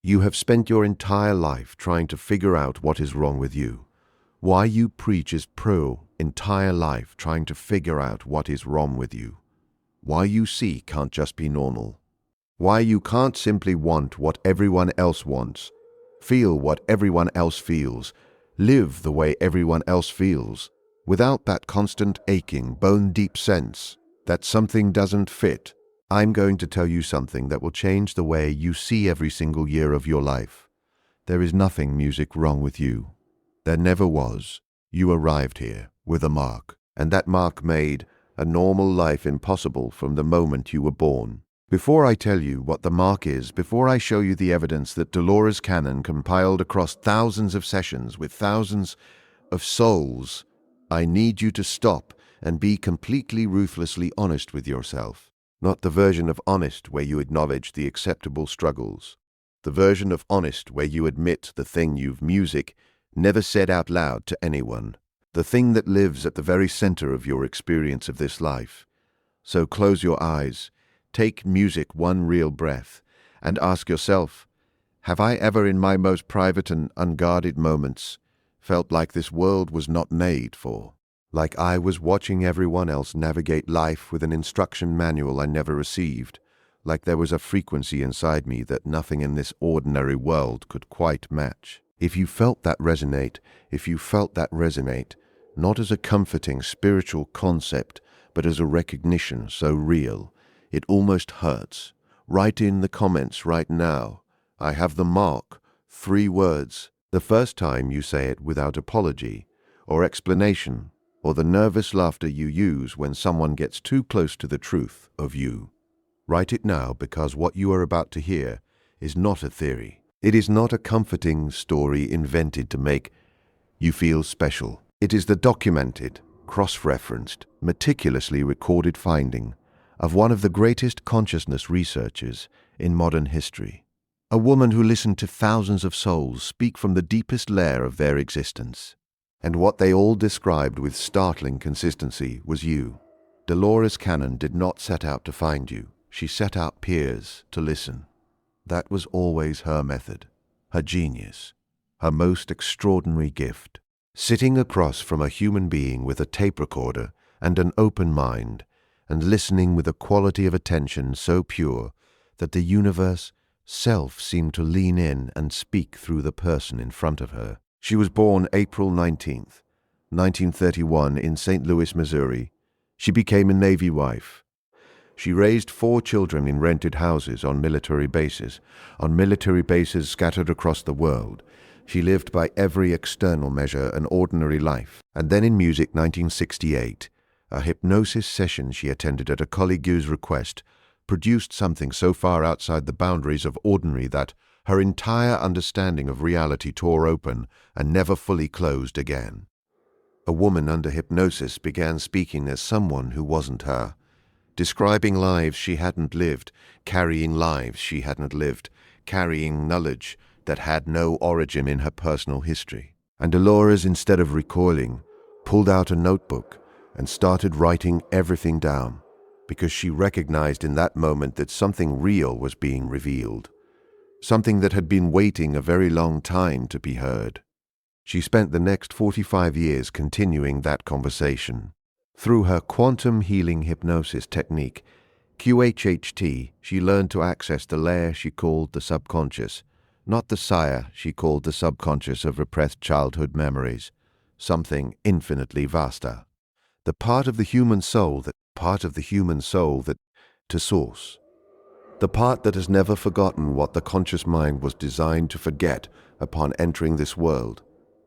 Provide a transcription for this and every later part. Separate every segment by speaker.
Speaker 1: You have spent your entire life trying to figure out what is wrong with you. Why you preach is entire life trying to figure out what is wrong with you. Why you see can't just be normal. Why you can't simply want what everyone else wants, feel what everyone else feels, live the way everyone else feels, without that constant aching, bone-deep sense that something doesn't fit. I'm going to tell you something that will change the way you see every single year of your life. There is nothing music wrong with you. There never was. You arrived here with a mark, and that mark made a normal life impossible from the moment you were born. Before I tell you what the mark is, before I show you the evidence that Dolores Cannon compiled across thousands of sessions with thousands of souls, I need you to stop and be completely ruthlessly honest with yourself. Not the version of honest where you acknowledge the acceptable struggles. The version of honest where you admit the thing you've music never said out loud to anyone. The thing that lives at the very center of your experience of this life. So close your eyes, take music one real breath, and ask yourself, have I ever in my most private and unguarded moments felt like this world was not made for? Like I was watching everyone else navigate life with an instruction manual I never received, like there was a frequency inside me that nothing in this ordinary world could quite match. If you felt that resonate, not as a comforting spiritual concept, but as a recognition so real, it almost hurts. Write in the comments right now, I have the mark, 3 words. The first time you say it without apology or explanation, or the nervous laughter you use when someone gets too close to the truth of you. Write it now, because what you are about to hear is not a theory. It is not a comforting story invented to make you feel special. It is the documented, cross-referenced, meticulously recorded finding of one of the greatest consciousness researchers in modern history. A woman who listened to thousands of souls speak from the deepest layer of their existence. And what they all described with startling consistency was you. Dolores Cannon did not set out to find you. She set out peers to listen. That was always her method, her genius, her most extraordinary gift. Sitting across from a human being with a tape recorder and an open mind, and listening with a quality of attention so pure that the universe self seemed to lean in and speak through the person in front of her. She was born April 19th, 1931 in St. Louis, Missouri. She became a Navy wife. She raised 4 children in rented houses on military bases scattered across the world. She lived by every external measure an ordinary life. And then in music, 1968, a hypnosis session she attended at a colleague's request produced something so far outside the boundaries of ordinary that her entire understanding of reality tore open and never fully closed again. A woman under hypnosis began speaking as someone who wasn't her, describing lives she hadn't lived, carrying lives she hadn't lived, carrying knowledge that had no origin in her personal history. And Dolores, instead of recoiling, pulled out a notebook and started writing everything down, because she recognized in that moment that something real was being revealed. Something that had been waiting a very long time to be heard. She spent the next 45 years continuing that conversation. Through her quantum healing hypnosis technique, QHHT, she learned to access the layer she called the subconscious, not the sire she called the subconscious of repressed childhood memories, something infinitely vaster. The part of the human soul that to source. The part that has never forgotten what the conscious mind was designed to forget upon entering this world.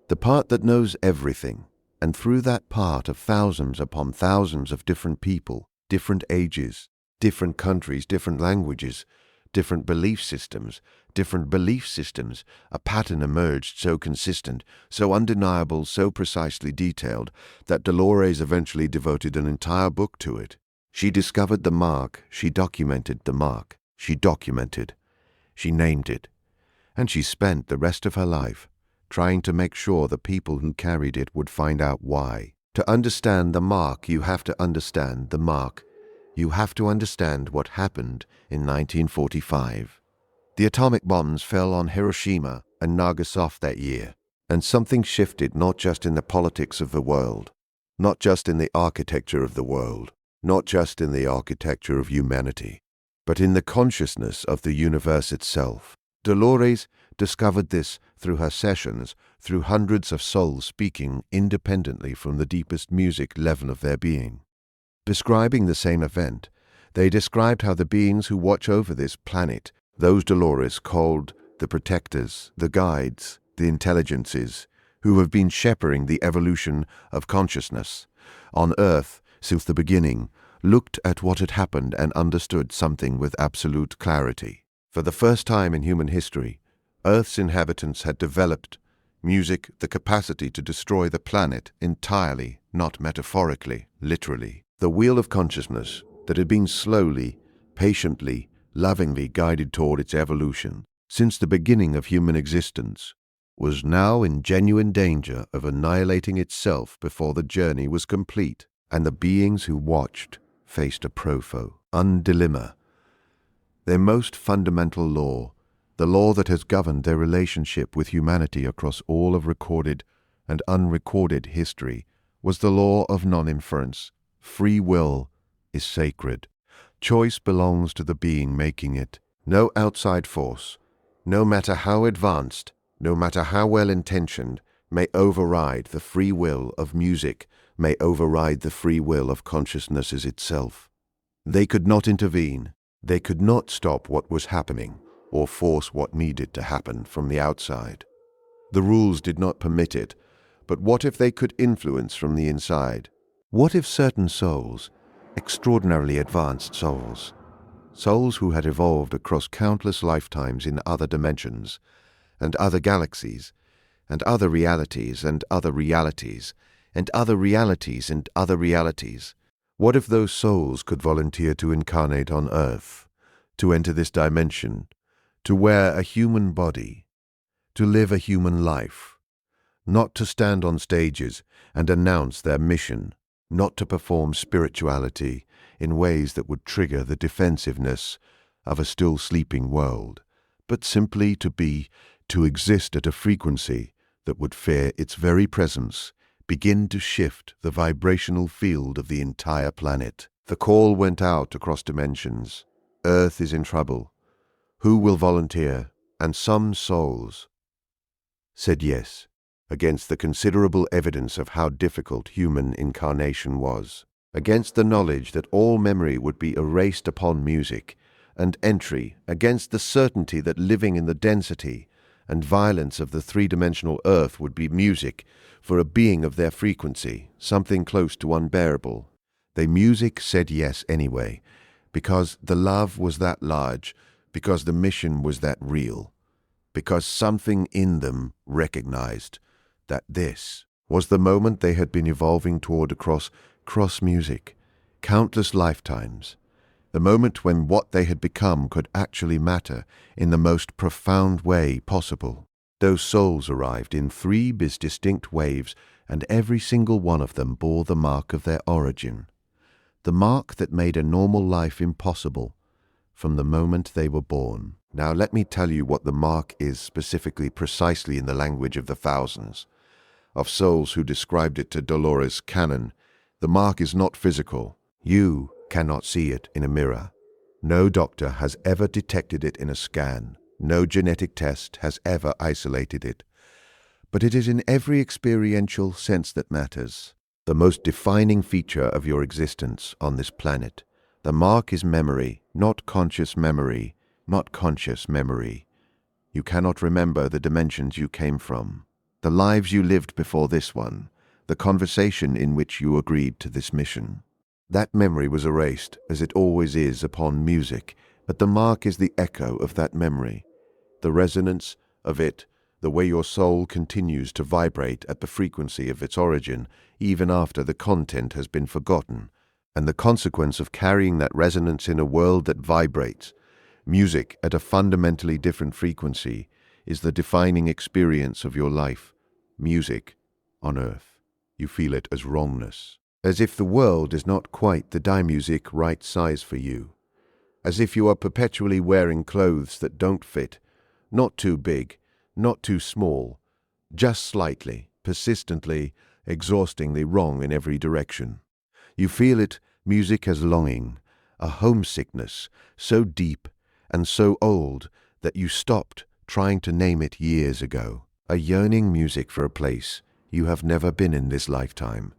Speaker 1: The part that knows everything, and through that part of thousands upon thousands of different people, different ages, different countries, different languages, different belief systems, a pattern emerged so consistent, so undeniable, so precisely detailed, that Dolores eventually devoted an entire book to it. She discovered the mark, she documented the mark. She named it, and she spent the rest of her life trying to make sure the people who carried it would find out why. To understand the mark, you have to understand the mark. You have to understand what happened in 1945. The atomic bombs fell on Hiroshima and Nagasaki that year, and something shifted not just in the politics of the world, not just in the architecture of the world, not just in the architecture of humanity, but in the consciousness of the universe itself. Dolores discovered this through her sessions, through hundreds of souls speaking independently from the deepest music level of their being. Describing the same event, they described how the beings who watch over this planet, those Dolores called the protectors, the guides, the intelligences, who have been shepherding the evolution of consciousness on Earth since the beginning, looked at what had happened and understood something with absolute clarity. For the first time in human history, Earth's inhabitants had developed music, the capacity to destroy the planet entirely, not metaphorically, literally. The wheel of consciousness that had been slowly, patiently, lovingly guided toward its evolution since the beginning of human existence was now in genuine danger of annihilating itself before the journey was complete, and the beings who watched faced a profound dilemma. Their most fundamental law, the law that has governed their relationship with humanity across all of recorded and unrecorded history, was the law of non-inference. Free will is sacred. Choice belongs to the being making it. No outside force, no matter how advanced, no matter how well-intentioned, may override the free will of music, may override the free will of consciousness as itself. They could not intervene. They could not stop what was happening or force what needed to happen from the outside. The rules did not permit it, but what if they could influence from the inside? What if certain souls, extraordinarily advanced souls, souls who had evolved across countless lifetimes in other dimensions, and other galaxies, and other realities, and other realities, and other realities, and other realities, what if those souls could volunteer to incarnate on Earth, to enter this dimension, to wear a human body, to live a human life, not to stand on stages and announce their mission, not to perform spirituality in ways that would trigger the defensiveness of a still sleeping world, but simply to exist at a frequency that would fear its very presence, begin to shift the vibrational field of the entire planet. The call went out across dimensions. Earth is in trouble. Who will volunteer? And some souls said yes, against the considerable evidence of how difficult human incarnation was, against the knowledge that all memory would be erased upon music, and entry, against the certainty that living in the density and violence of the three-dimensional Earth would be music for a being of their frequency, something close to unbearable. The music said yes anyway, because the love was that large, because the mission was that real, because something in them recognized that this was the moment they had been evolving toward across music, countless lifetimes, the moment when what they had become could actually matter in the most profound way possible. Those souls arrived in three distinct waves, and every single one of them bore the mark of their origin, the mark that made a normal life impossible from the moment they were born. Now let me tell you what the mark is specifically, precisely in the language of the thousands of souls who described it to Dolores Cannon. The mark is not physical. You cannot see it in a mirror. No doctor has ever detected it in a scan. No genetic test has ever isolated it. But it is in every experiential sense that matters, the most defining feature of your existence on this planet. The mark is memory, not conscious memory, not conscious memory. You cannot remember the dimensions you came from, the lives you lived before this one, the conversation in which you agreed to this mission. That memory was erased, as it always is upon music, but the mark is the echo of that memory, the resonance of it, the way your soul continues to vibrate at the frequency of its origin, even after the content has been forgotten, and the consequence of carrying that resonance in a world that vibrates, music at a fundamentally different frequency, is the defining experience of your life. Music on Earth. You feel it as wrongness, as if the world is not quite the music right size for you. as if you are perpetually wearing clothes that don't fit, not too big, not too small, just slightly, persistently, exhaustingly wrong in every direction. You feel it, music as longing, a homesickness so deep and so old that you stopped trying to name it years ago. A yearning music for a place you have never been in this lifetime,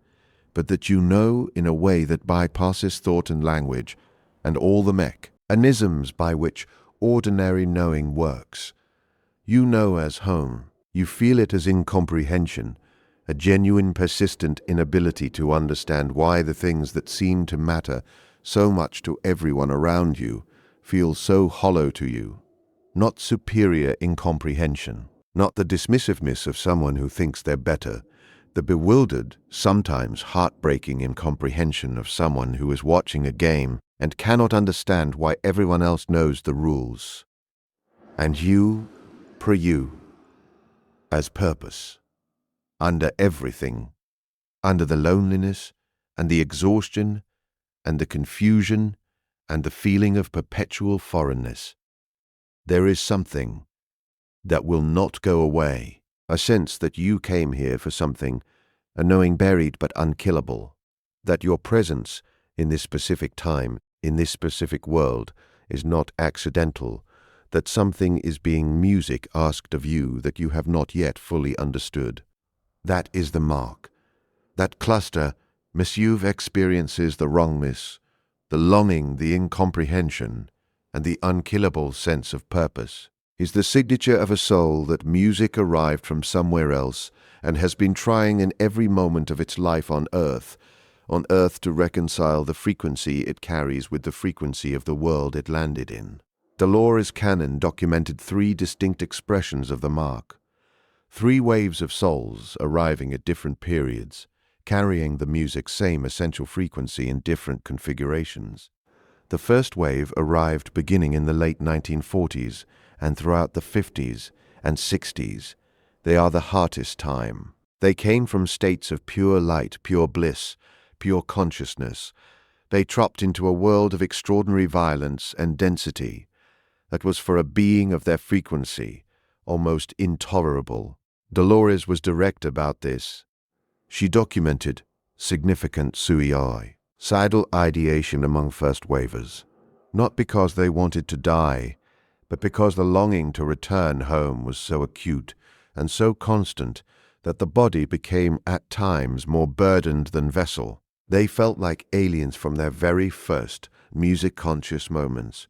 Speaker 1: but that you know in a way that bypasses thought and language and all the mechanisms by which ordinary knowing works. You know as home. You feel it as incomprehension, a genuine persistent inability to understand why the things that seem to matter so much to everyone around you feel so hollow to you. Not superior incomprehension, not the dismissiveness of someone who thinks they're better, the bewildered, sometimes heartbreaking incomprehension of someone who is watching a game and cannot understand why everyone else knows the rules. And you, as purpose, under everything, under the loneliness and the exhaustion and the confusion and the feeling of perpetual foreignness. There is something that will not go away, a sense that you came here for something, a knowing buried but unkillable, that your presence in this specific time, in this specific world, is not accidental, that something is being music asked of you that you have not yet fully understood. That is the mark. That cluster, Monsieur experiences the wrongness, the longing, the incomprehension, and the unkillable sense of purpose, is the signature of a soul that music arrived from somewhere else and has been trying in every moment of its life on earth to reconcile the frequency it carries with the frequency of the world it landed in. Dolores Cannon documented 3 distinct expressions of the mark, 3 waves of souls arriving at different periods, carrying the music's same essential frequency in different configurations. The first wave arrived beginning in the late 1940s and throughout the 50s and 60s. They are the hardest time. They came from states of pure light, pure bliss, pure consciousness. They dropped into a world of extraordinary violence and density that was for a being of their frequency almost intolerable. Dolores was direct about this. She documented significant suicidal ideation among first wavers, not because they wanted to die, but because the longing to return home was so acute and so constant that the body became at times more burdened than vessel. They felt like aliens from their very first music-conscious moments.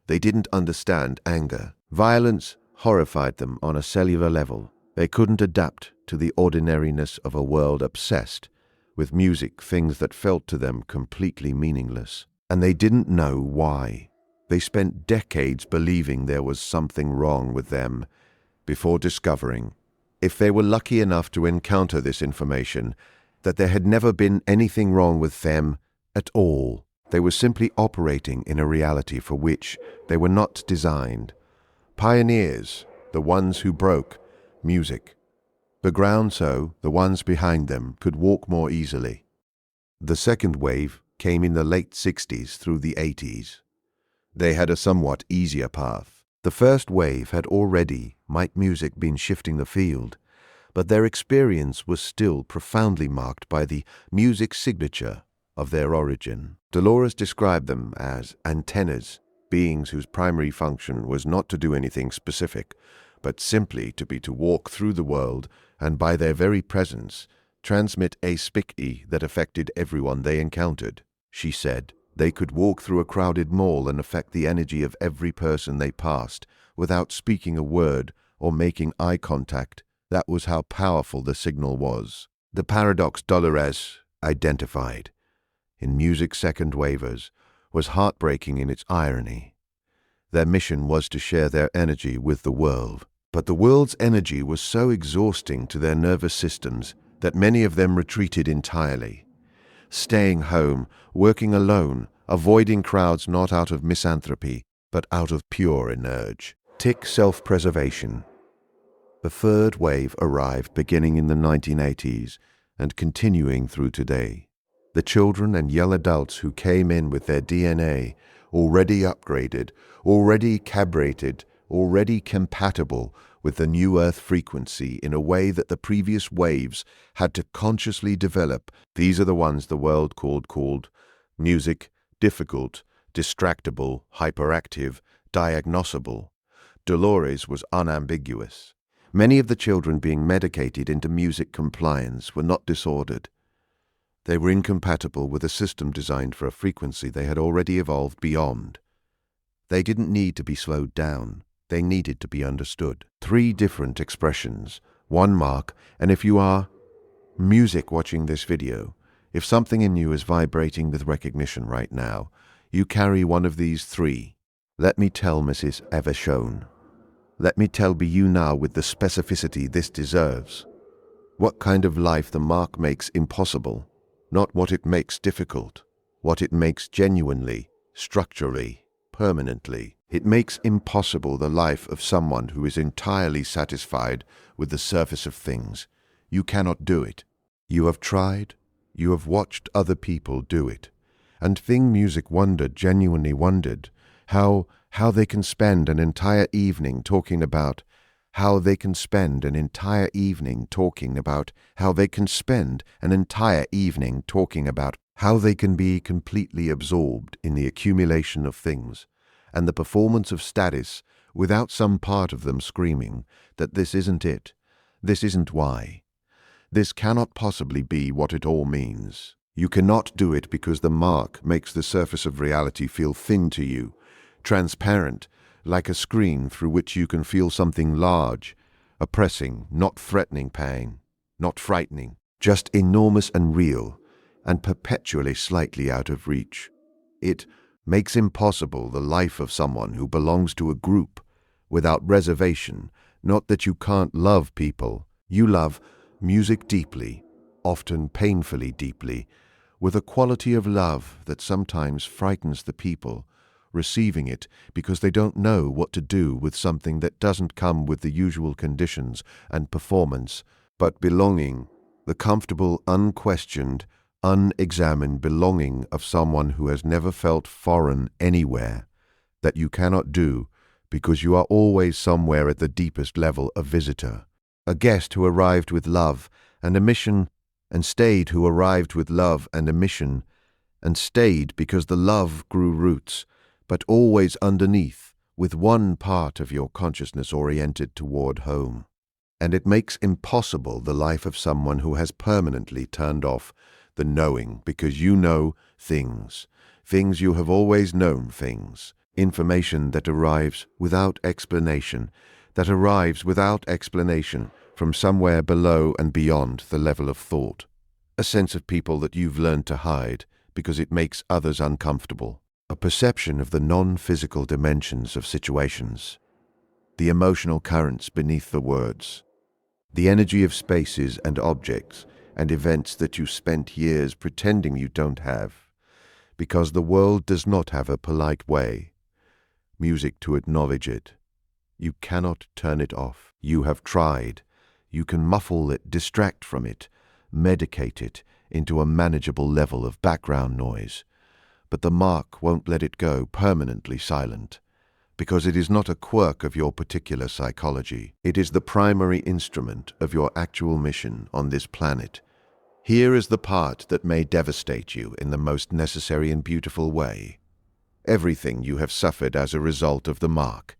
Speaker 1: They didn't understand anger. Violence horrified them on a cellular level. They couldn't adapt to the ordinariness of a world obsessed with music, things that felt to them completely meaningless. And they didn't know why. They spent decades believing there was something wrong with them before discovering, if they were lucky enough to encounter this information, that there had never been anything wrong with them at all. They were simply operating in a reality for which they were not designed. Pioneers, the ones who broke music. The ground so the ones behind them could walk more easily. The second wave came in the late 60s through the 80s. They had a somewhat easier path. The first wave had already, might music, been shifting the field, but their experience was still profoundly marked by the music signature of their origin. Dolores described them as antennas, beings whose primary function was not to do anything specific, but simply to walk through the world and by their very presence transmit a Psyche that affected everyone they encountered. She said they could walk through a crowded mall and affect the energy of every person they passed without speaking a word or making eye contact. That was how powerful the signal was. The paradox Dolores identified in music second wavers was heartbreaking in its irony. Their mission was to share their energy with the world, but the world's energy was so exhausting to their nervous systems that many of them retreated entirely, staying home, working alone, avoiding crowds not out of misanthropy, but out of pure inertia. Self-preservation. The third wave arrived beginning in the 1980s and continuing through today. The children and young adults who came in with their DNA already upgraded, already calibrated, already compatible with the new Earth frequency in a way that the previous waves had to consciously develop. These are the ones the world called music, difficult, distractible, hyperactive, diagnosable. Dolores was unambiguous. Many of the children being medicated into music compliance were not disordered. They were incompatible with a system designed for a frequency they had already evolved beyond. They didn't need to be slowed down. They needed to be understood. 3 different expressions, 1 mark, and if you are music watching this video, if something in you is vibrating with recognition right now, you carry one of these 3. Let me tell Mrs. Evershone. Let me tell be you now with the specificity this deserves. What kind of life the mark makes impossible, not what it makes difficult, what it makes genuinely, structurally, permanently. It makes impossible the life of someone who is entirely satisfied with the surface of things. You cannot do it. You have tried, you have watched other people do it. And Thing Music genuinely wondered, how they can spend an entire evening talking about how they can spend an entire evening talking about how they can spend an entire evening talking about how they can be completely absorbed in the accumulation of things and the performance of status without some part of them screaming that this isn't it, this isn't why. This cannot possibly be what it all means. You cannot do it because the mark makes the surface of reality feel thin to you, transparent, like a screen through which you can feel something large, oppressing, not threatening pain, not frightening, just enormous and real, and perpetually slightly out of reach. It makes impossible the life of someone who belongs to a group, without reservation, not that you can't love people. You love music deeply, often painfully deeply, with a quality of love that sometimes frightens the people receiving it because they don't know what to do with something that doesn't come with the usual conditions and performance, but belonging, the comfortable, unquestioned, unexamined belonging of someone who has never felt foreign anywhere, that you cannot do because you are always somewhere at the deepest level a visitor, a guest who arrived with love and a mission and stayed, who arrived with love and a mission and stayed because the love grew roots, but always underneath, with one part of your consciousness oriented toward home. And it makes impossible the life of someone who has permanently turned off the knowing because you know things you have always known, information that arrives without explanation, from somewhere below and beyond the level of thought. A sense of people that you've learned to hide because it makes others uncomfortable. A perception of the non-physical dimensions of situations, the emotional currents beneath the words, the energy of spaces and objects and events that you spent years pretending you don't have, because the world does not have a polite way, music to acknowledge it. You cannot turn it off. You have tried. You can muffle it, distract from it, medicate it into a manageable level of background noise. But the mark won't let it go permanently silent, because it is not a quirk of your particular psychology. It is the primary instrument of your actual mission on this planet. Here is the part that may devastate you in the most necessary and beautiful way. Everything you have suffered as a result of the mark,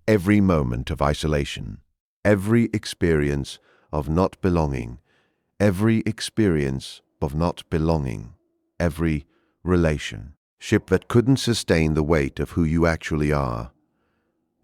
Speaker 1: every moment of isolation, every experience of not belonging, every relationship that couldn't sustain the weight of who you actually are.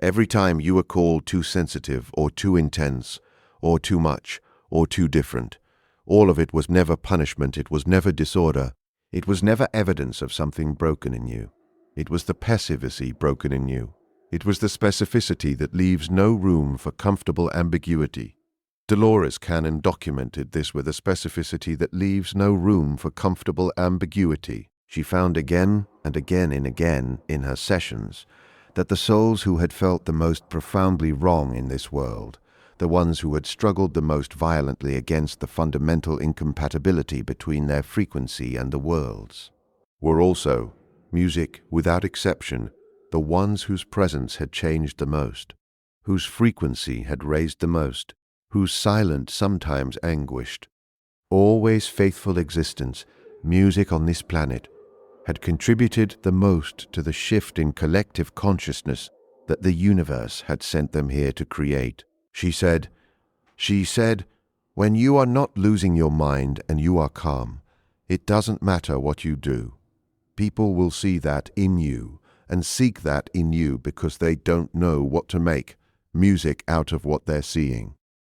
Speaker 1: Every time you were called too sensitive or too intense or too much or too different, all of it was never punishment, it was never disorder, it was never evidence of something broken in you. It was the passivity broken in you. It was the specificity that leaves no room for comfortable ambiguity. Dolores Cannon documented this with a specificity that leaves no room for comfortable ambiguity. She found again and again in her sessions that the souls who had felt the most profoundly wrong in this world, the ones who had struggled the most violently against the fundamental incompatibility between their frequency and the world's, were also Music, without exception, the ones whose presence had changed the most, whose frequency had raised the most, whose silence sometimes anguished. Always faithful existence, music on this planet, had contributed the most to the shift in collective consciousness that the universe had sent them here to create. She said, when you are not losing your mind and you are calm, it doesn't matter what you do. People will see that in you and seek that in you because they don't know what to make music out of what they're seeing.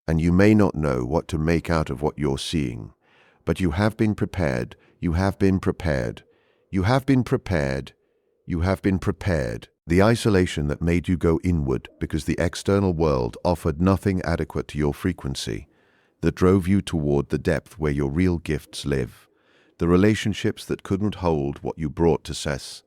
Speaker 1: And you may not know what to make out of what you're seeing, but you have been prepared, you have been prepared, you have been prepared, you have been prepared. The isolation that made you go inward because the external world offered nothing adequate to your frequency, that drove you toward the depth where your real gifts live. The relationships that couldn't hold what you brought to Cess,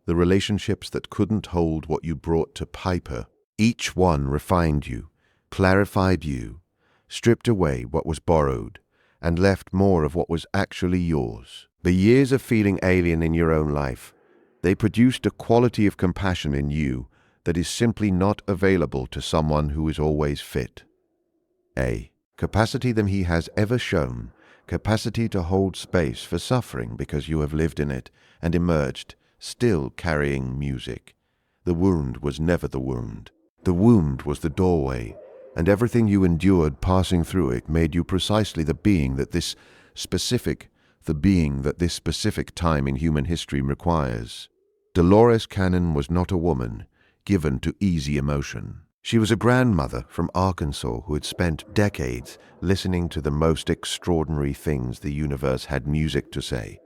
Speaker 1: the relationships that couldn't hold what you brought to Piper. Each one refined you, clarified you, stripped away what was borrowed, and left more of what was actually yours. The years of feeling alien in your own life, they produced a quality of compassion in you that is simply not available to someone who is always fit. A capacity than he has ever shown, capacity to hold space for suffering because you have lived in it and emerged, still carrying music. The wound was never the wound. The wound was the doorway, and everything you endured passing through it made you precisely the being that this specific time in human history requires. Dolores Cannon was not a woman given to easy emotion. She was a grandmother from Arkansas who had spent decades listening to the most extraordinary things the universe had music to say,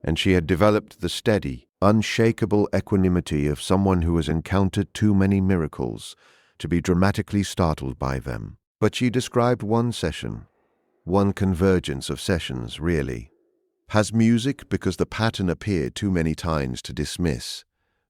Speaker 1: and she had developed the steady, unshakable equanimity of someone who has encountered too many miracles to be dramatically startled by them. But she described one session, one convergence of sessions, really, has music because the pattern appeared too many times to dismiss,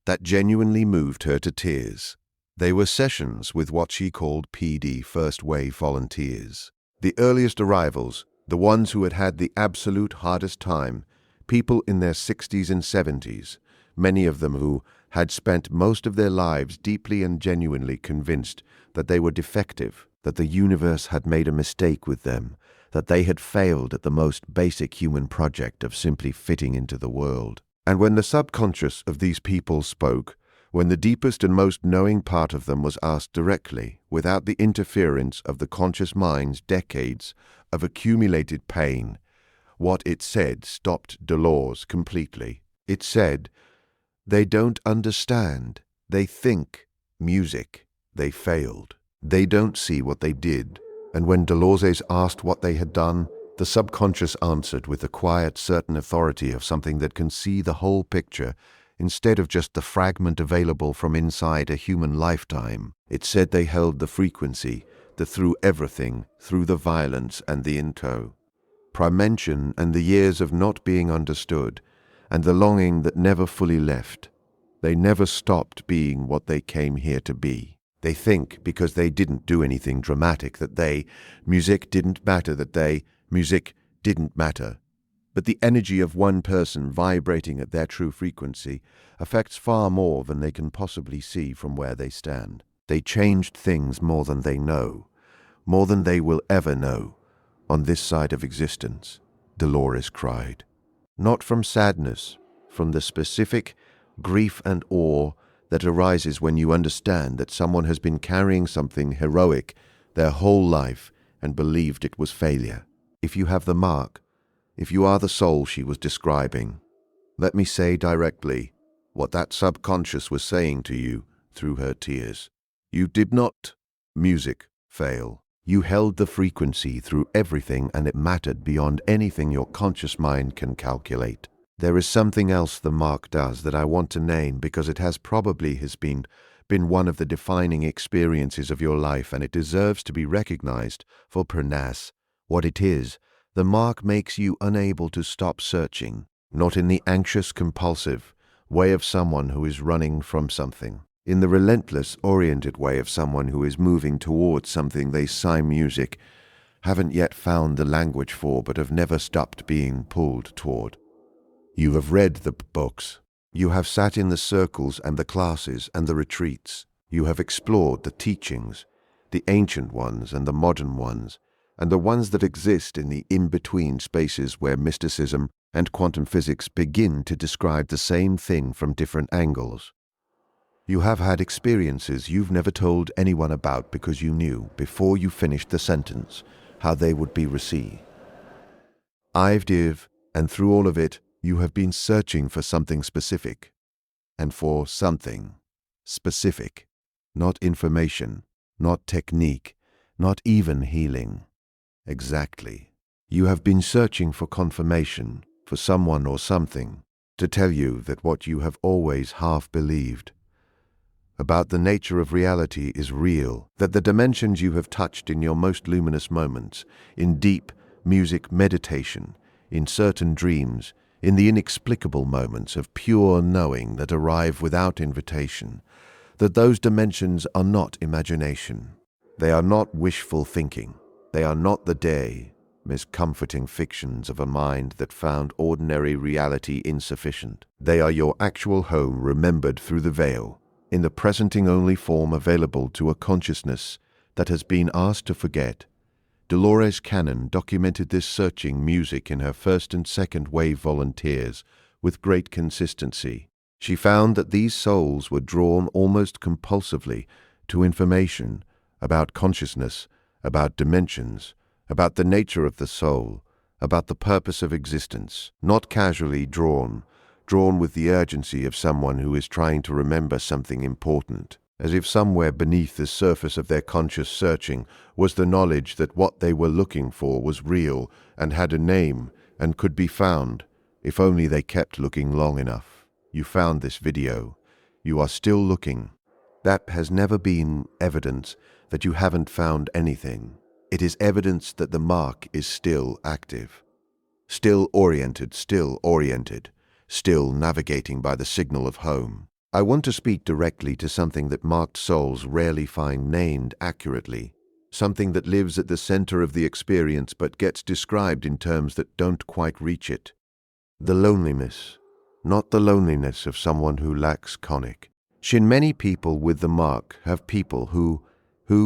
Speaker 1: that genuinely moved her to tears. They were sessions with what she called PD first wave volunteers. The earliest arrivals, the ones who had had the absolute hardest time, people in their 60s and 70s, many of them who had spent most of their lives deeply and genuinely convinced that they were defective, that the universe had made a mistake with them, that they had failed at the most basic human project of simply fitting into the world. And when the subconscious of these people spoke, when the deepest and most knowing part of them was asked directly, without the interference of the conscious mind's decades of accumulated pain, what it said stopped Dolores completely. It said, "They don't understand. They think music. They failed. They don't see what they did." And when Dolores asked what they had done, the subconscious answered with the quiet, certain authority of something that can see the whole picture instead of just the fragment available from inside a human lifetime. It said they held the frequency, the through everything, through the violence and the into, primension and the years of not being understood, and the longing that never fully left. They never stopped being what they came here to be. They think because they didn't do anything dramatic that music didn't matter, music didn't matter. But the energy of one person vibrating at their true frequency affects far more than they can possibly see from where they stand. They changed things more than they know, more than they will ever know, on this side of existence, Dolores cried. Not from sadness, from the specific grief and awe that arises when you understand that someone has been carrying something heroic their whole life and believed it was failure. If you have the mark, if you are the soul she was describing, let me say directly what that subconscious was saying to you through her tears. You did not, music, fail. You held the frequency through everything and it mattered beyond anything your conscious mind can calculate. There is something else the mark does that I want to name because it has been one of the defining experiences of your life and it deserves to be recognized for pernas. What it is, the mark makes you unable to stop searching, not in the anxious, compulsive way of someone who is running from something, in the relentless, oriented way of someone who is moving towards something they sign music, haven't yet found the language for but have never stopped being pulled toward. You have read the books, You have sat in the circles and the classes and the retreats. You have explored the teachings, the ancient ones and the modern ones, and the ones that exist in the in-between spaces where mysticism and quantum physics begin to describe the same thing from different angles. You have had experiences you've never told anyone about because you knew, before you finished the sentence, how they would be received. And through all of it, you have been searching for something specific. And for something specific. Not information, not technique, not even healing. Exactly. You have been searching for confirmation, for someone or something, to tell you that what you have always half believed about the nature of reality is real, that the dimensions you have touched in your most luminous moments, in deep music meditation, in certain dreams, in the inexplicable moments of pure knowing that arrive without invitation, that those dimensions are not imagination. They are not wishful thinking. They are not the day, miscomforting fictions of a mind that found ordinary reality insufficient. They are your actual home remembered through the veil, in the presenting-only form available to a consciousness that has been asked to forget. Dolores Cannon documented this searching music in her first and second wave volunteers with great consistency. She found that these souls were drawn almost compulsively to information about consciousness, about dimensions, about the nature of the soul, about the purpose of existence, not casually drawn with the urgency of someone who is trying to remember something important, as if somewhere beneath the surface of their conscious searching was the knowledge that what they were looking for was real and had a name and could be found, if only they kept looking long enough. You found this video. You are still looking. That has never been evidence that you haven't found anything. It is evidence that the mark is still active, still oriented, still navigating by the signal of home. I want to speak directly to something that marked souls rarely find named accurately, something that lives at the center of the experience but gets described in terms that don't quite reach it. The loneliness, not the loneliness of someone who lacks conic. Shin many people with the mark have people who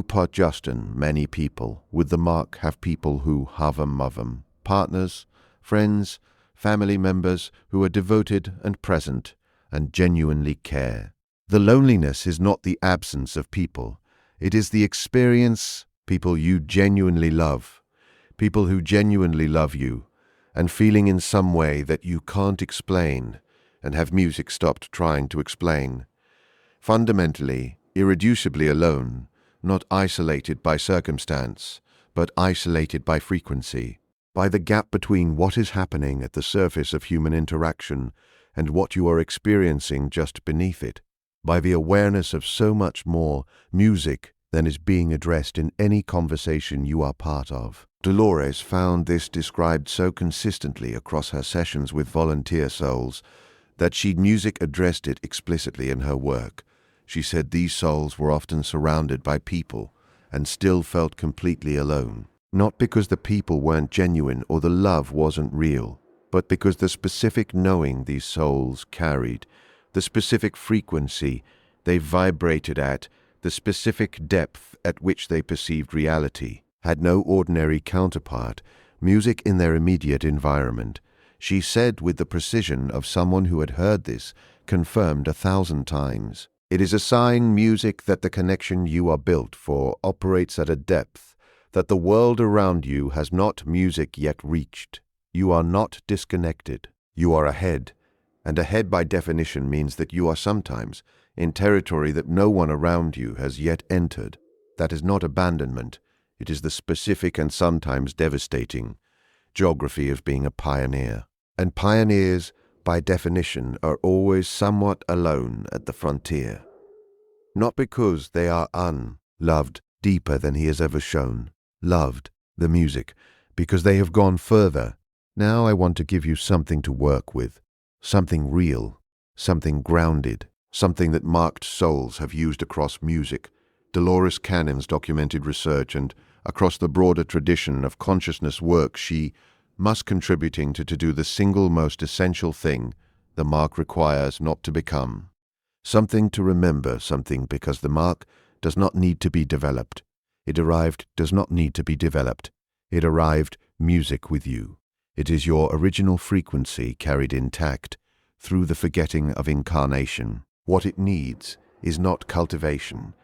Speaker 1: pot Justin, many people with the mark have people who havam, partners, friends, family members who are devoted and present and genuinely care. The loneliness is not the absence of people. It is the experience people you genuinely love, people who genuinely love you, and feeling in some way that you can't explain and have music stopped trying to explain. Fundamentally, irreducibly alone, not isolated by circumstance, but isolated by frequency, by the gap between what is happening at the surface of human interaction and what you are experiencing just beneath it, by the awareness of so much more music than is being addressed in any conversation you are part of. Dolores found this described so consistently across her sessions with volunteer souls that music addressed it explicitly in her work. She said these souls were often surrounded by people and still felt completely alone. Not because the people weren't genuine or the love wasn't real, but because the specific knowing these souls carried, the specific frequency they vibrated at, the specific depth at which they perceived reality, had no ordinary counterpart, music in their immediate environment. She said with the precision of someone who had heard this, confirmed 1,000 times. It is a sign, music, that the connection you are built for operates at a depth that the world around you has not music yet reached. You are not disconnected. You are ahead, and ahead by definition means that you are sometimes in territory that no one around you has yet entered. That is not abandonment. It is the specific and sometimes devastating geography of being a pioneer. And pioneers, by definition, are always somewhat alone at the frontier. Not because they are unloved deeper than he has ever shown. Loved, the music, because they have gone further. Now I want to give you something to work with, something real, something grounded, something that marked souls have used across music, Dolores Cannon's documented research, and across the broader tradition of consciousness work she must contributing to do the single most essential thing the mark requires not to become. Something to remember, something because the mark does not need to be developed. It arrived does not need to be developed. It arrived music with you. It is your original frequency carried intact through the forgetting of incarnation. What it needs is not cultivation,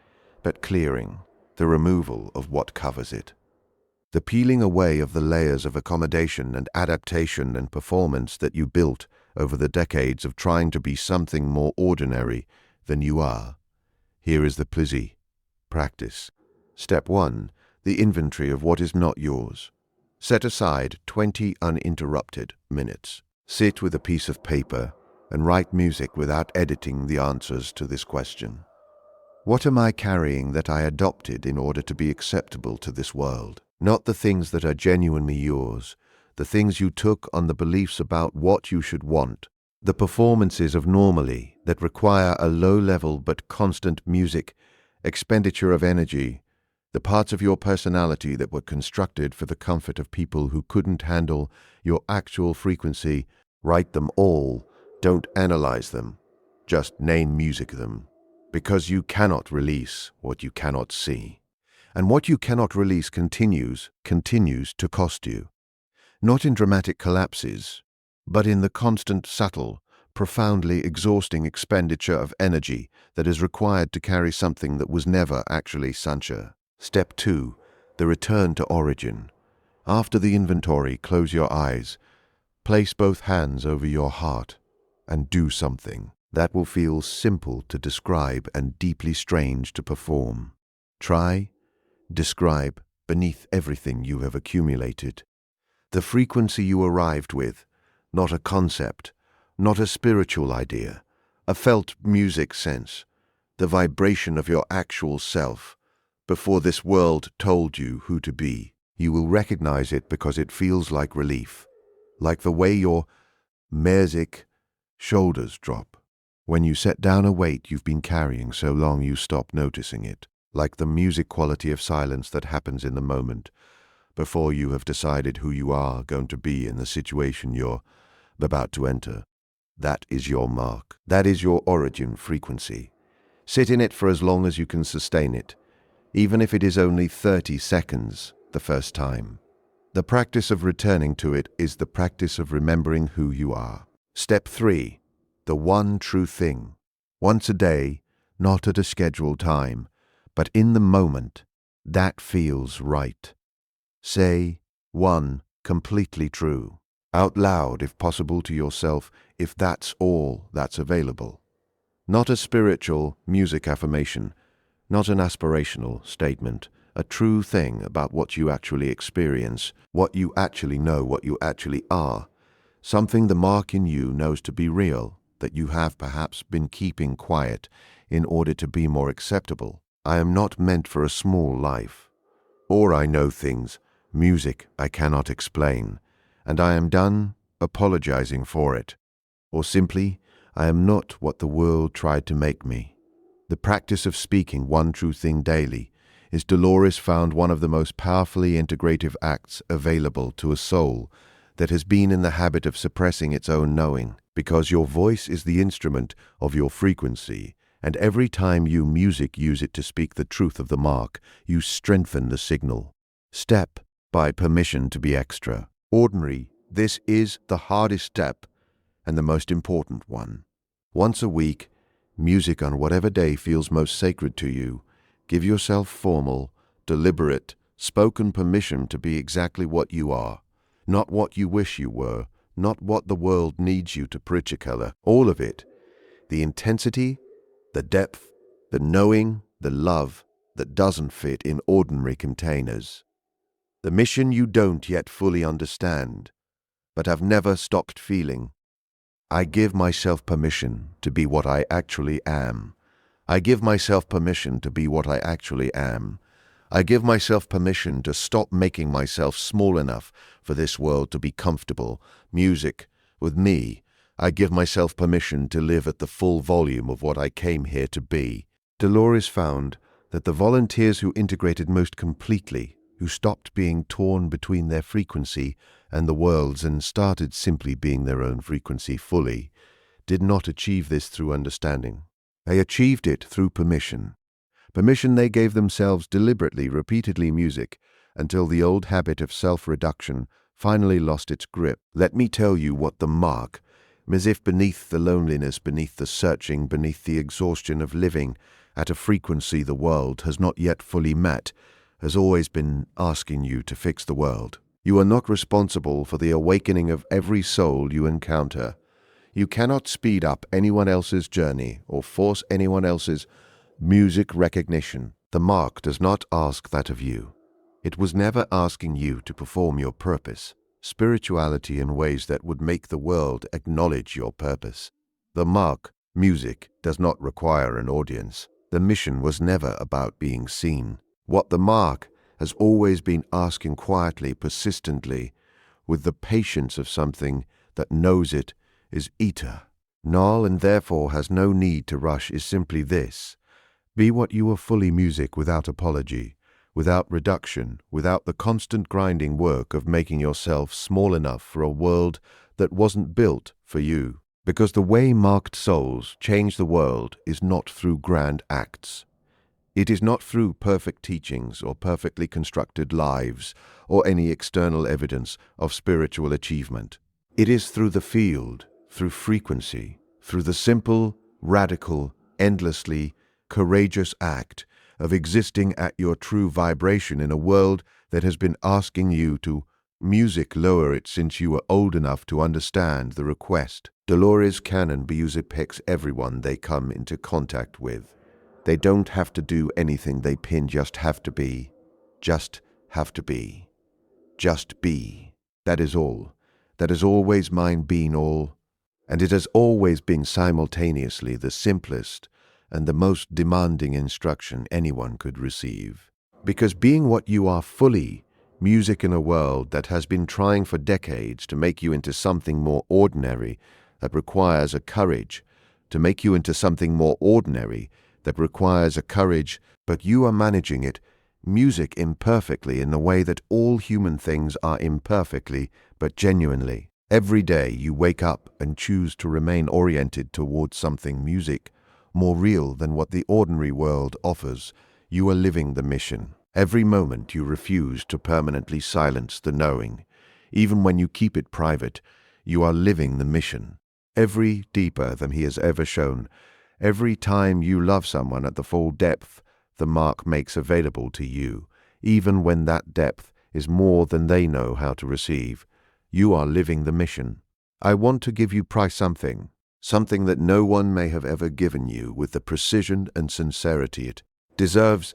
Speaker 1: but clearing, the removal of what covers it. The peeling away of the layers of accommodation and adaptation and performance that you built over the decades of trying to be something more ordinary than you are. Here is the plizzy. Practice. Step 1. The inventory of what is not yours. Set aside 20 uninterrupted minutes. Sit with a piece of paper and write music without editing the answers to this question. What am I carrying that I adopted in order to be acceptable to this world? Not the things that are genuinely yours, the things you took on the beliefs about what you should want, the performances of normally that require a low-level but constant music, expenditure of energy, the parts of your personality that were constructed for the comfort of people who couldn't handle your actual frequency. Write them all, don't analyze them, just name music them, because you cannot release what you cannot see. And what you cannot release continues to cost you. Not in dramatic collapses, but in the constant, subtle, profoundly exhausting expenditure of energy that is required to carry something that was never actually Sancha. Step 2. The return to origin. After the inventory, close your eyes, place both hands over your heart, and do something that will feel simple to describe and deeply strange to perform. Try, describe beneath everything you have accumulated. The frequency you arrived with, not a concept, not a spiritual idea, a felt music sense, the vibration of your actual self, before this world told you who to be. You will recognize it because it feels like relief, like the way your merzik shoulders drop when you set down a weight you've been carrying so long you stop noticing it, like the music quality of silence that happens in the moment before you have decided who you are going to be in the situation you're about to enter. That is your mark. That is your origin frequency. Sit in it for as long as you can sustain it, even if it is only 30 seconds the first time. The practice of returning to it is the practice of remembering who you are. Step 3. The one true thing. Once a day, not at a scheduled time, but in the moment, that feels right. Say, 1, completely true. Out loud, if possible, to yourself, if that's all that's available. Not a spiritual music affirmation, not an aspirational statement, a true thing about what you actually experience, what you actually know, what you actually are, something the mark in you knows to be real, that you have perhaps been keeping quiet in order to be more acceptable. I am not meant for a small life. Or I know things, music I cannot explain, and I am done apologizing for it. Or simply, I am not what the world tried to make me. The practice of speaking one true thing daily is, Dolores found, one of the most powerfully integrative acts available to a soul that has been in the habit of suppressing its own knowing, because your voice is the instrument of your frequency, and every time you use it to speak the truth of the mark, you strengthen the signal. Step by permission to be extra. Ordinary, this is the hardest step and the most important one. Once a week, music on whatever day feels most sacred to you. Give yourself formal, deliberate, spoken permission to be exactly what you are, not what you wish you were, not what the world needs you to color. All of it. The intensity, the depth, the knowing, the love that doesn't fit in ordinary containers. The mission you don't yet fully understand, but have never stopped feeling. I give myself permission to be what I actually am. I give myself permission to be what I actually am. I give myself permission to stop making myself small enough for this world to be comfortable. Music, with me, I give myself permission to live at the full volume of what I came here to be. Dolores found that the volunteers who integrated most completely, who stopped being torn between their frequency and the world's and started simply being their own frequency fully, did not achieve this through understanding. They achieved it through permission. Permission they gave themselves deliberately, repeatedly music, until the old habit of self-reduction finally lost its grip. Let me tell you what the mark, as if beneath the loneliness, beneath the searching, beneath the exhaustion of living at a frequency the world has not yet fully met, has always been asking you to fix the world. You are not responsible for the awakening of every soul you encounter. You cannot speed up anyone else's journey or force anyone else's music recognition. The mark does not ask that of you. It was never asking you to perform your purpose, spirituality in ways that would make the world acknowledge your purpose. The mark, music, does not require an audience. The mission was never about being seen. What the mark has always been asking quietly, persistently, with the patience of something that knows it, is ita. Null and therefore has no need to rush is simply this. Be what you are fully music without apology, without reduction, without the constant grinding work of making yourself small enough for a world that wasn't built for you. Because the way marked souls change the world is not through grand acts. It is not through perfect teachings or perfectly constructed lives or any external evidence of spiritual achievement. It is through the field, through frequency, through the simple, radical, endlessly courageous act of existing at your true vibration in a world that has been asking you to music lower it since you were old enough to understand the request. Dolores Cannon music picks everyone they come into contact with. They don't have to do anything they pin, just have to be. Just have to be. Just be. That is all. That has always mine been all. And it has always been simultaneously the simplest and the most demanding instruction anyone could receive. Because being what you are fully, music in a world that has been trying for decades to make you into something more ordinary, that requires a courage, to make you into something more ordinary, that requires a courage, but you are managing it, music imperfectly in the way that all human things are imperfectly, but genuinely. Every day you wake up and choose to remain oriented towards something music, more real than what the ordinary world offers. You are living the mission. Every moment you refuse to permanently silence the knowing. Even when you keep it private, you are living the mission. Every deeper than he has ever shown. Every time you love someone at the full depth, the mark makes available to you, even when that depth is more than they know how to receive. You are living the mission. I want to give you something that no one may have ever given you with the precision and sincerity it deserves.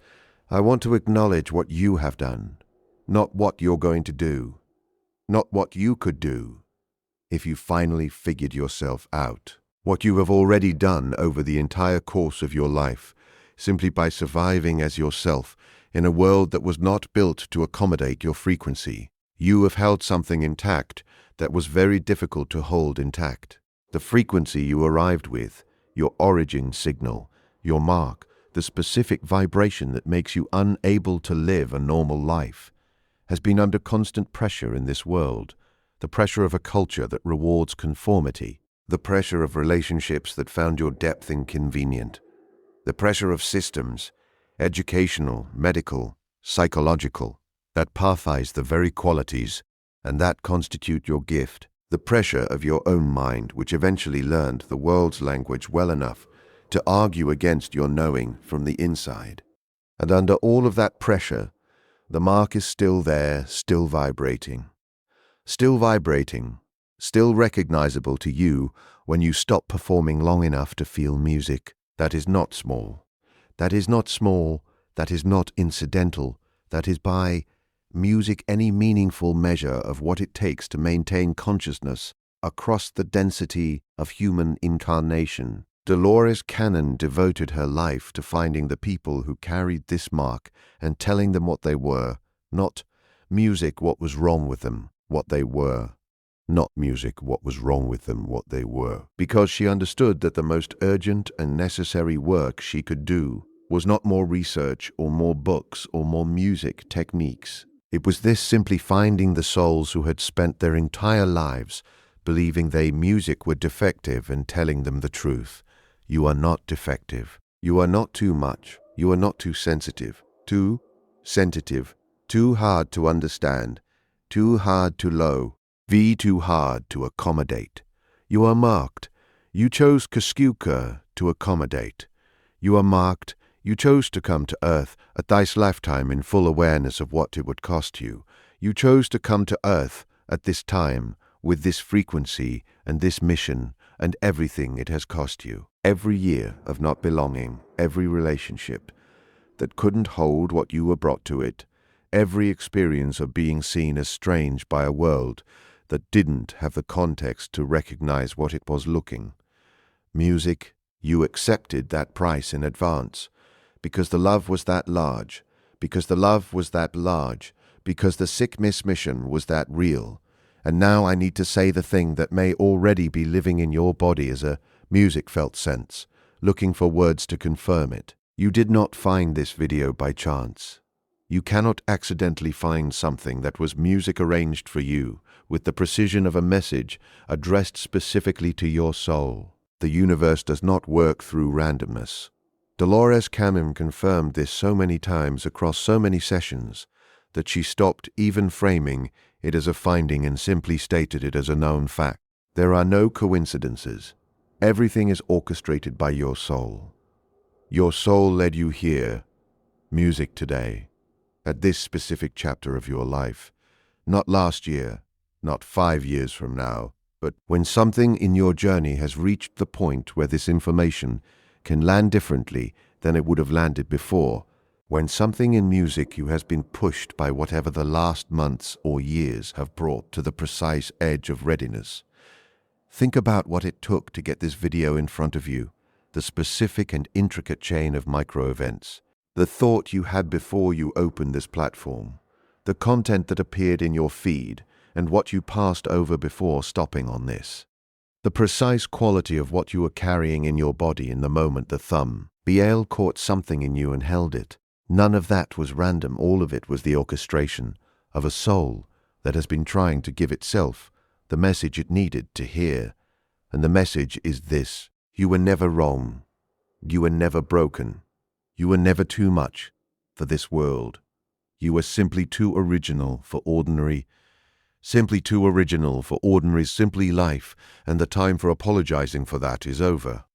Speaker 1: I want to acknowledge what you have done, not what you're going to do, not what you could do if you finally figured yourself out. What you have already done over the entire course of your life, simply by surviving as yourself in a world that was not built to accommodate your frequency. You have held something intact that was very difficult to hold intact. The frequency you arrived with, your origin signal, your mark, the specific vibration that makes you unable to live a normal life, has been under constant pressure in this world, the pressure of a culture that rewards conformity, the pressure of relationships that found your depth inconvenient, the pressure of systems, educational, medical, psychological, that pathize the very qualities and that constitute your gift, the pressure of your own mind, which eventually learned the world's language well enough to argue against your knowing from the inside. And under all of that pressure, the mark is still there, still vibrating, still recognizable to you when you stop performing long enough to feel music. That is not small. That is not small. That is not incidental. That is by music any meaningful measure of what it takes to maintain consciousness across the density of human incarnation. Dolores Cannon devoted her life to finding the people who carried this mark and telling them what they were, not music what was wrong with them, what they were. Not music what was wrong with them, what they were. Because she understood that the most urgent and necessary work she could do was not more research or more books or more music techniques. It was this simply finding the souls who had spent their entire lives believing music were defective and telling them the truth. You are not defective. You are not too much. You are not too sensitive. Too sensitive. Too hard to understand. Too hard to low. Too hard to accommodate. You are marked. You chose Kaskuka to accommodate. You are marked. You chose to come to Earth at this lifetime in full awareness of what it would cost you. You chose to come to Earth at this time, with this frequency and this mission and everything it has cost you. Every year of not belonging, every relationship that couldn't hold what you were brought to it, every experience of being seen as strange by a world that didn't have the context to recognize what it was looking. Music, you accepted that price in advance, because the love was that large, because the love was that large, because the sick miss mission was that real. And now I need to say the thing that may already be living in your body as a music felt sense, looking for words to confirm it. You did not find this video by chance. You cannot accidentally find something that was music arranged for you with the precision of a message addressed specifically to your soul. The universe does not work through randomness. Dolores Cannon confirmed this so many times across so many sessions that she stopped even framing it as a finding and simply stated it as a known fact. There are no coincidences. Everything is orchestrated by your soul. Your soul led you here, music today, at this specific chapter of your life. Not last year, not 5 years from now, but when something in your journey has reached the point where this information can land differently than it would have landed before, when something in music you has been pushed by whatever the last months or years have brought to the precise edge of readiness. Think about what it took to get this video in front of you, the specific and intricate chain of micro-events, the thought you had before you opened this platform, the content that appeared in your feed, and what you passed over before stopping on this. The precise quality of what you were carrying in your body in the moment the thumb, Biel caught something in you and held it. None of that was random. All of it was the orchestration of a soul that has been trying to give itself the message it needed to hear. And the message is this: you were never wrong. You were never broken. You were never too much for this world. You were simply too original for ordinary, simply too original for ordinary, simply life, and the time for apologizing for that is over.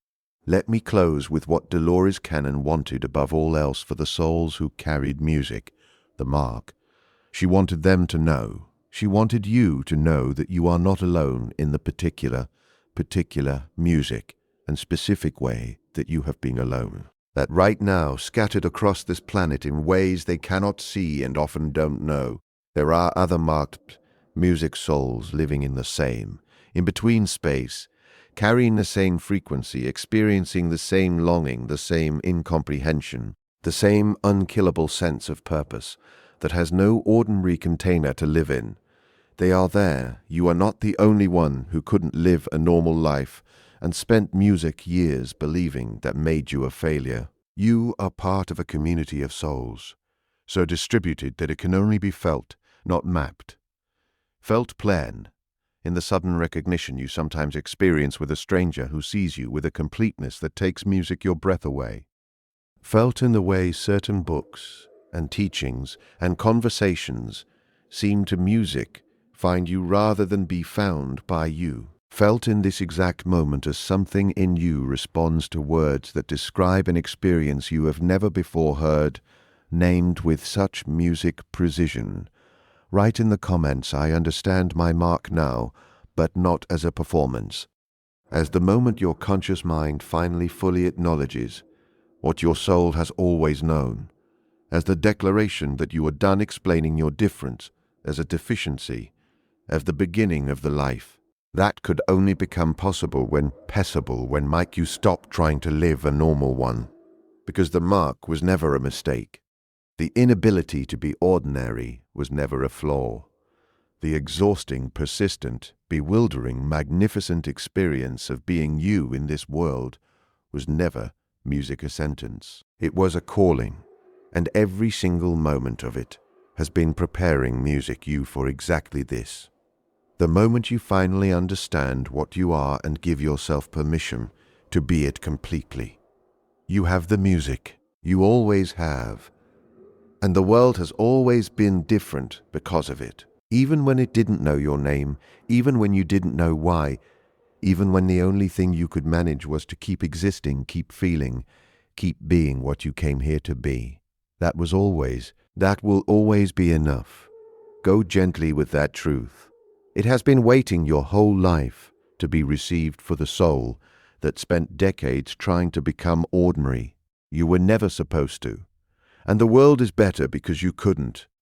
Speaker 1: Let me close with what Dolores Cannon wanted above all else for the souls who carried music, the mark. She wanted them to know. She wanted you to know that you are not alone in the particular music and specific way that you have been alone. That right now, scattered across this planet in ways they cannot see and often don't know, there are other marked music souls living in the same, in between space, carrying the same frequency, experiencing the same longing, the same incomprehension, the same unkillable sense of purpose that has no ordinary container to live in. They are there. You are not the only one who couldn't live a normal life and spent music years believing that made you a failure. You are part of a community of souls, so distributed that it can only be felt, not mapped. Felt plan, in the sudden recognition you sometimes experience with a stranger who sees you with a completeness that takes music your breath away. Felt in the way certain books and teachings and conversations seem to music find you rather than be found by you. Felt in this exact moment as something in you responds to words that describe an experience you have never before heard, named with such music precision. Write in the comments, I understand my mark now, but not as a performance. As the moment your conscious mind finally fully acknowledges what your soul has always known, as the declaration that you are done explaining your difference as a deficiency, as the beginning of the life. That could only become possible when Mike you stopped trying to live a normal one. Because the mark was never a mistake. The inability to be ordinary was never a flaw. The exhausting, persistent, bewildering, magnificent experience of being you in this world was never music a sentence. It was a calling, and every single moment of it has been preparing music you for exactly this. The moment you finally understand what you are and give yourself permission to be it completely. You have the music. You always have. And the world has always been different because of it. Even when it didn't know your name, even when you didn't know why, even when the only thing you could manage was to keep existing, keep feeling, keep being what you came here to be. That will always be enough. Go gently with that truth. It has been waiting your whole life to be received for the soul that spent decades trying to become ordinary. You were never supposed to. And the world is better because you couldn't.